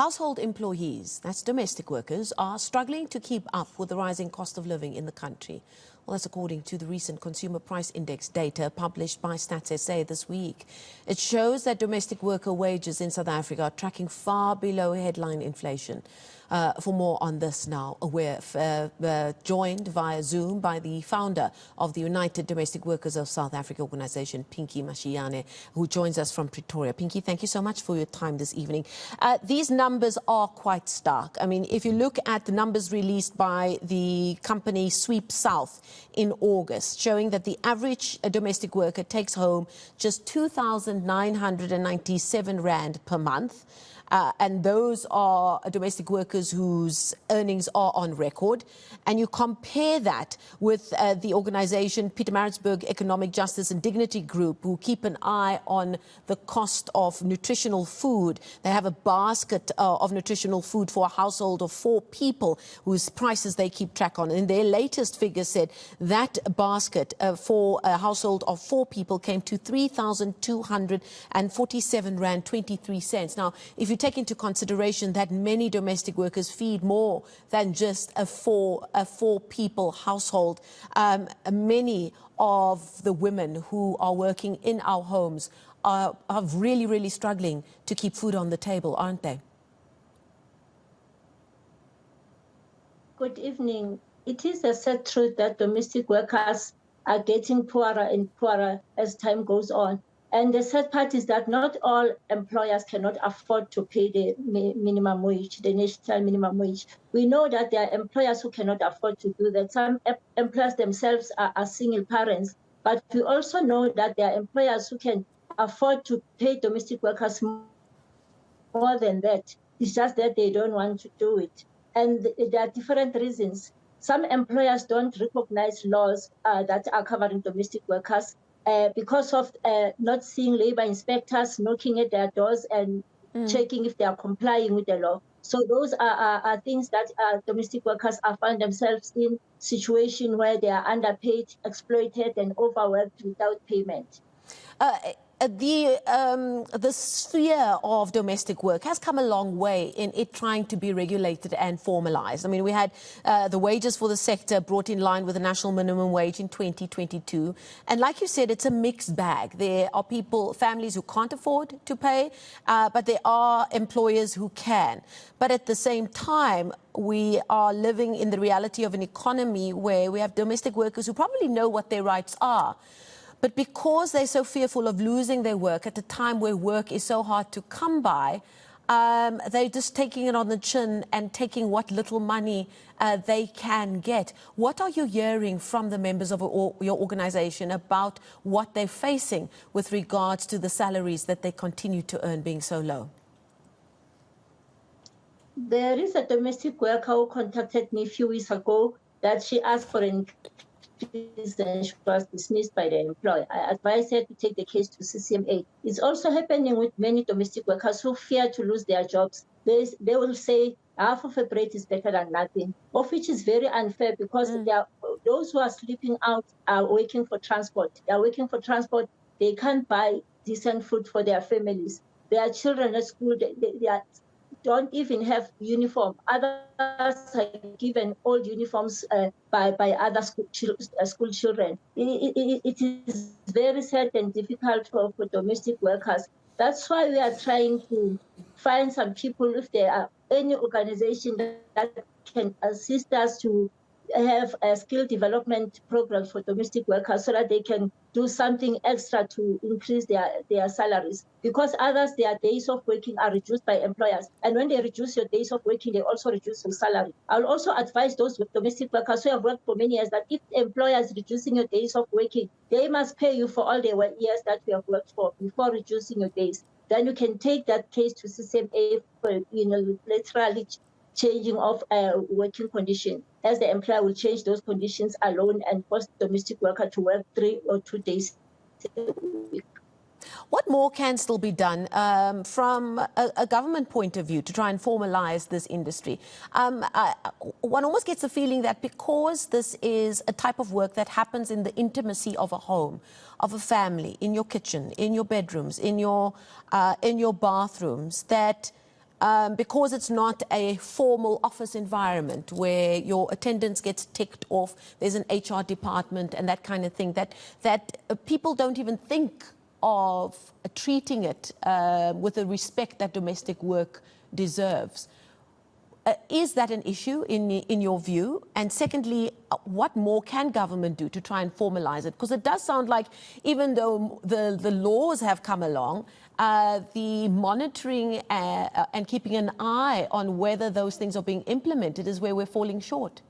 Household employees, that's domestic workers, are struggling to keep up with the rising cost of living in the country. Well, that's according to the recent Consumer Price Index data published by Stats SA this week. It shows that domestic worker wages in South Africa are tracking far below headline inflation. For more on this now, we're joined via Zoom by the founder of the United Domestic Workers of South Africa organization, Pinky Mashiane, who joins us from Pretoria. Pinky, thank you so much for your time this evening. These numbers are quite stark. I mean, if you look at the numbers released by the company Sweep South in August, showing that the average domestic worker takes home just 2,997 Rand per month. And those are domestic workers whose earnings are on record. And you compare that with the organization Pietermaritzburg Economic Justice and Dignity Group, who keep an eye on the cost of nutritional food. They have a basket of nutritional food for a household of 4 people whose prices they keep track on. And their latest figure said that basket for a household of 4 people came to 3,247 Rand 23 cents. Now, if you take into consideration that many domestic workers feed more than just a four people household, many of the women who are working in our homes are really struggling to keep food on the table, aren't they? Good evening. It is a sad truth that domestic workers are getting poorer and poorer as time goes on. And the sad part is that not all employers cannot afford to pay the minimum wage, the national minimum wage. We know that there are employers who cannot afford to do that. Some employers themselves are single parents, but we also know that there are employers who can afford to pay domestic workers more than that. It's just that they don't want to do it. And there are different reasons. Some employers don't recognize laws that are covering domestic workers. Because of not seeing labor inspectors knocking at their doors and checking if they are complying with the law. So those are things that domestic workers are find themselves in situation where they are underpaid, exploited, and overworked without payment. The sphere of domestic work has come a long way in it trying to be regulated and formalized. I mean, we had the wages for the sector brought in line with the national minimum wage in 2022. And like you said, it's a mixed bag. There are families who can't afford to pay, but there are employers who can. But at the same time, we are living in the reality of an economy where we have domestic workers who probably know what their rights are. But because they're so fearful of losing their work at a time where work is so hard to come by, they're just taking it on the chin and taking what little money they can get. What are you hearing from the members of your organization about what they're facing with regards to the salaries that they continue to earn being so low? There is a domestic worker who contacted me a few weeks ago that she asked for an and she was dismissed by the employer. I advised her to take the case to CCMA. It's also happening with many domestic workers who fear to lose their jobs. They will say half of a bread is better than nothing, of which is very unfair because those who are sleeping out are working for transport. They are working for transport. They can't buy decent food for their families. Their children at school, they don't even have uniform. Others are given old uniforms by other school children. It is very sad and difficult for domestic workers. That's why we are trying to find some people, if there are any organization that can assist us to have a skill development program for domestic workers so that they can do something extra to increase their salaries. Because others, their days of working are reduced by employers. And when they reduce your days of working, they also reduce your salary. I'll also advise those with domestic workers who have worked for many years that if the employer is reducing your days of working, they must pay you for all the years that you have worked for before reducing your days. Then you can take that case to CCMA for, literally changing of working condition, as the employer will change those conditions alone and force the domestic worker to work 3 or 2 days a week. What more can still be done from a government point of view to try and formalize this industry? One almost gets the feeling that because this is a type of work that happens in the intimacy of a home, of a family, in your kitchen, in your bedrooms, in your bathrooms, that because it's not a formal office environment where your attendance gets ticked off, there's an HR department and that kind of thing, that people don't even think of treating it with the respect that domestic work deserves. Is that an issue in your view? And secondly, what more can government do to try and formalize it? Because it does sound like even though the laws have come along, the monitoring and keeping an eye on whether those things are being implemented is where we're falling short.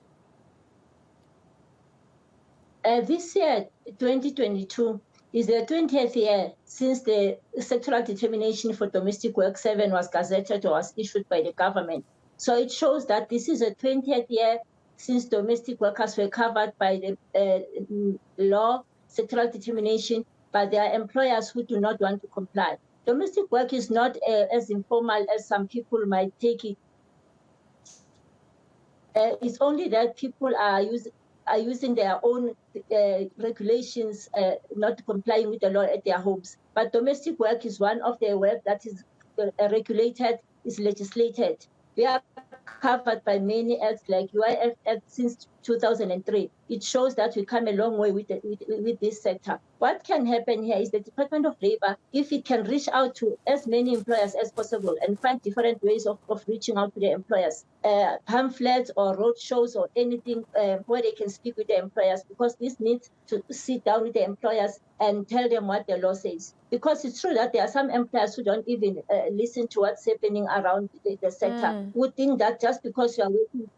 This year, 2022, is the 20th year since the sectoral determination for domestic work 7 was gazetted or was issued by the government. So it shows that this is the 20th year since domestic workers were covered by the law, sectoral determination, but there are employers who do not want to comply. Domestic work is not as informal as some people might take it. It's only that people are using their own regulations, not complying with the law at their homes. But domestic work is one of the work that is regulated, is legislated. We are covered by many acts like UIF Act since 2003. It shows that we come a long way with this sector. What can happen here is the Department of Labor, if it can reach out to as many employers as possible and find different ways of reaching out to the employers, pamphlets or road shows or anything where they can speak with the employers, because this needs to sit down with the employers and tell them what the law says. Because it's true that there are some employers who don't even listen to what's happening around the sector, who think that just because you are working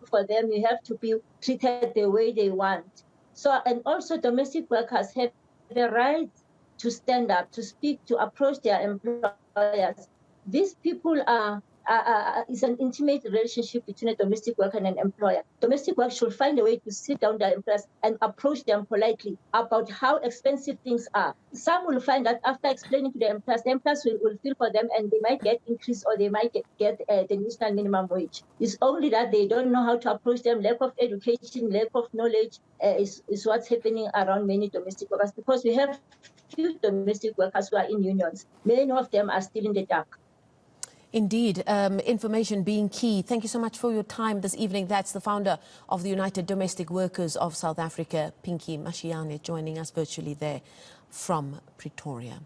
for them, you have to be treated the way they want. So, and also domestic workers have the right to stand up, to speak, to approach their employers. These people is an intimate relationship between a domestic worker and an employer. Domestic work should find a way to sit down with their employers and approach them politely about how expensive things are. Some will find that after explaining to the employers will feel for them and they might get increase or they might get the national minimum wage. It's only that they don't know how to approach them. Lack of education, lack of knowledge is what's happening around many domestic workers, because we have few domestic workers who are in unions. Many of them are still in the dark. Indeed, information being key. Thank you so much for your time this evening. That's the founder of the United Domestic Workers of South Africa, Pinky Mashiane, joining us virtually there from Pretoria.